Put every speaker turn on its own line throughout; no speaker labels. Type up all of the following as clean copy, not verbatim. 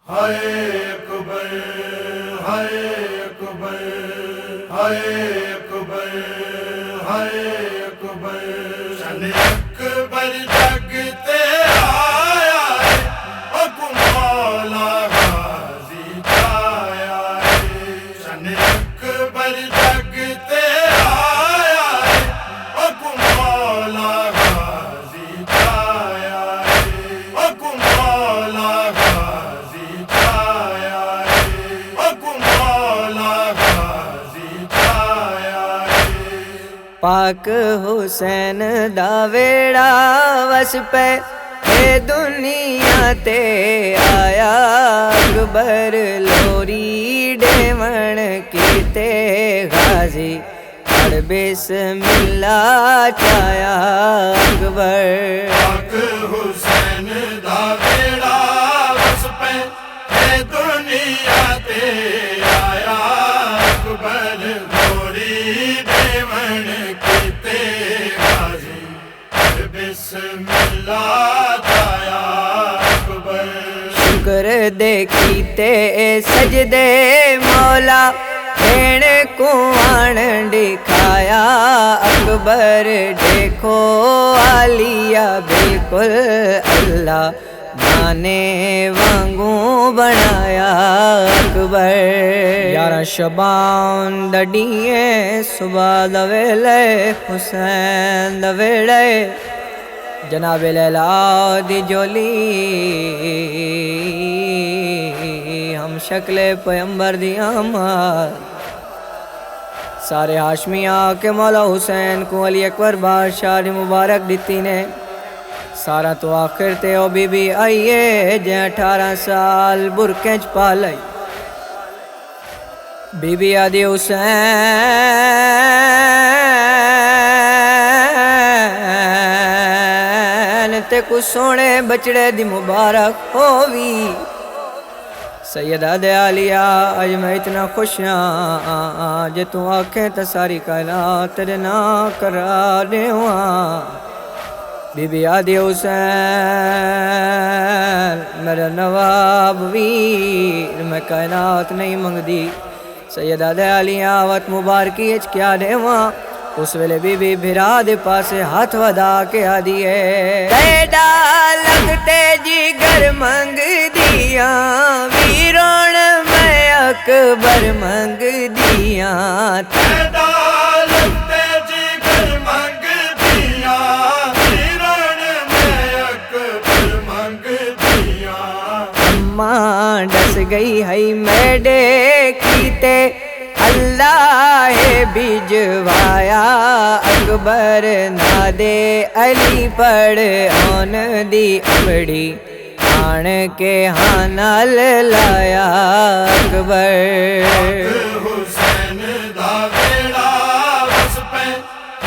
ہائے اکبر ہائے اکبر ہائے اکبر ہائے اکبر شان اکبر جگتے آیا ہے حکم مولا غازی چھایا ہے شان اکبر جگتے آیا ہے حکم مولا غازی چھایا ہے حکم مولا غازی چھایا ہے حکم مولا غازی چھایا ہے
پاک حسین دا ویڑا وس پہ اے دنیا تے آیا اکبر لوری ڈیون کیتے غازی پڑھ بسم اللہ چایا اکبر
پاک حسین دا ویڑا وس پہ اے دنیا تے آیا اکبر لوری ڈیون کیتے غازی بسم اللہ چایا اکبر
شکر دے کیتے سجدے مولا بھیڑ کو آن دکھایا اکبر دیکھو عالیہ بالکل اللہ گانے وانگوں بنایا اکبر یارہ شبان دڈیے صبح دا ویلے حسین دا ویلے جناب لیلا دی جولی ہم شکل پیمبر دی آمد سارے ہاشمیاں کے مولا حسین کو علی اکبر بادشاہ دی مبارک دیتی نے سارا تو آخر تے او بی بی آئیے جے 18 سال برکینچ پالائی بی بی آدھی حسین تے کچھ سونے بچڑے دی مبارک ہووی سیدہ دے عالیہ اج میں اتنا خوش ہاں جے تو آنکھیں تا ساری کائنات تیرے نا کرا دیواں بی بی آدھی حسین میرا نواب ویر میں کائنات نہیں منگ دی سیدہ دے عالیہ وقت مبارکی اچ کیا دیواں اس ویلے بی بی بھرا دے پاسے ہاتھ ودا کے آدھیے تیڈا لگتے جگر منگ دیاں ویرون میں اکبر منگ دیاں
تیڈا لگتے جگر منگ دیاں ویرون میں اکبر منگ دیاں
اماں ڈس گئی ہے میڈے کیتے اللہ بھجوایا اکبر نادے علی پڑھ آن دی امڑی آن کے ہانال لایا اکبر
حسین دا ویڑا وس پہ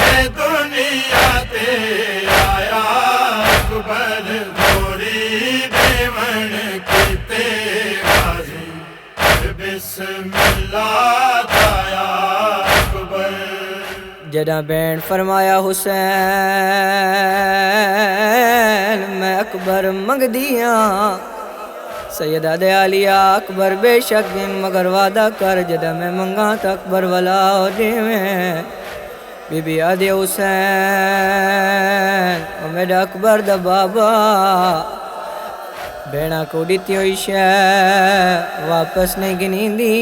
اے دنیا تے آیا اکبر لوری ڈیون کیتے غازی بسم اللہ چایا اکبر
جدہ بین فرمایا حسین میں اکبر منگ دیاں سیدہ دے عالیہ اکبر بے شک دن مگر وعدہ کر جدہ میں منگا تا اکبر والا دیویں بی بی آدھی حسین او میرا اکبر دا بابا بینہ کو دیتی ہوئی شے واپس نہیں گنی دی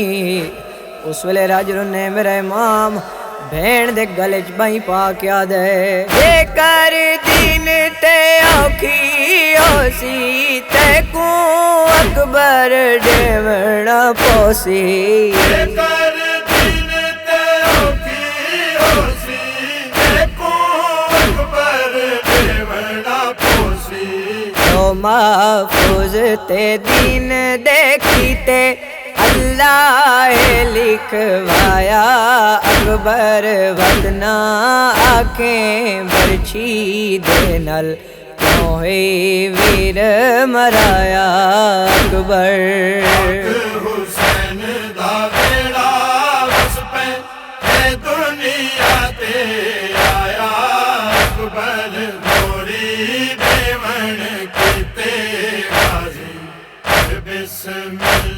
اس ویلے راجروں نے میرا امام بھین دے گلچ بائی پا کیا دے دے کر دین تے اوکھی ہوسی تے کو اکبر ڈیوڑا پوسی
دے کر دین تے اوکھی ہوسی تے کو اکبر ڈیوڑا پوسی
تو محفوظ تے دین دیکھیتے اللہ لکھوایا اکبر ودنا آنکھیں برچھی دے نل کیوں ہے ویر مرایا اکبر
حسین دا ویڑا وس پہ اے دنیا تے آیا اکبر لوری ڈیون کیتے غازی بسم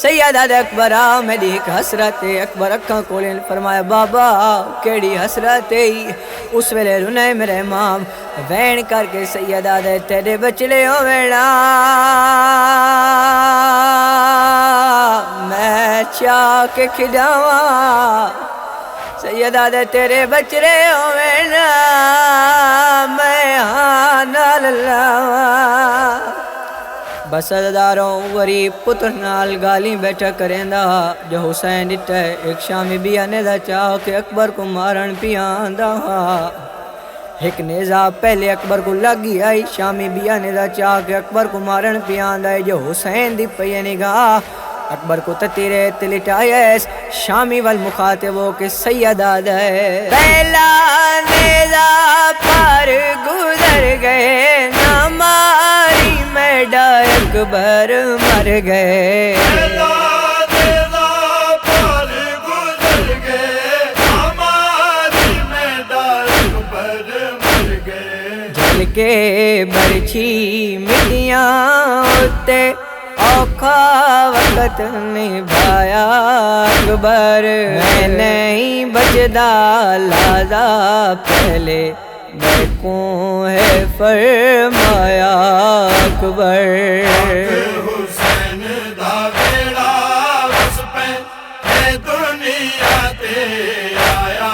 سیدہ دے اکبر میری ایک حسرت اکبر اکھاں کھولن فرمایا بابا کیڑی حسرت اس ویلے رونے میرے ماں وین کر کے سیدہ دے تیرے بچڑے ہووینا میں چاہ کے کھڈاواں سیدہ دے تیرے بچڑے ہووینا میں ہاں نال لاواں بس عزاداروں غریب پتر نال گالی بیٹھا کریندا جو حسین ڈٹا ایک شامی بیانے دا چاہ کہ اکبر کو مارن پیاندا ایک نیزہ پہلے اکبر کو لگی آئی شامی بیانے دا چاہ کہ اکبر کو مارن پیاندا جو حسین دی پئی نگاہ اکبر کو تتیرے تلٹائیس شامی والمخاطب ہو کے سیدہ دے پہلا نیزہ پر گزر گئے نہ ماری میڈا اکبر مر گئے جل کے برچھی مٹیاں ہوتے اوکھا وقت نبھایا اکبر میں نہیں بچدا لازا پہلے میں کوں ہے فرمایا اکبر
حسین دا بیڑا وس پہ اے دنیا تے آیا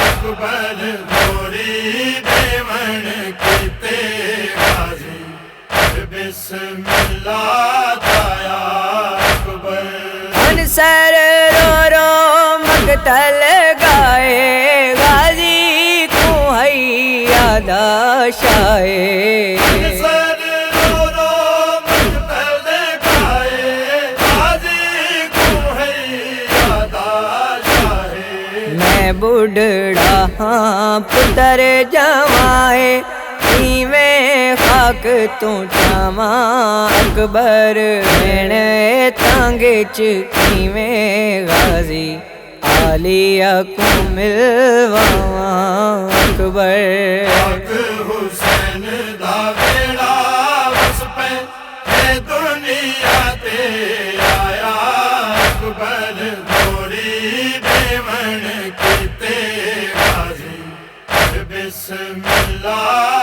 اکبر گوری دیون کیتے غازی بسم اللہ تایا اکبر
سر رو رو مقتل گائے غازی کو حیادہ شائے
سر رو رو مقتل گائے غازی کو حیادہ شائے
میں بڑھڑا ہاں پتر جوائے میں خاک تو چاواں اکبر میں تانگے چکی میں غازی عالیہ کو ملواں اکبر
حسین دا بیڑا وس پہ اے دنیا تے آیا اکبر گوری دیون کیتے غازی بسم اللہ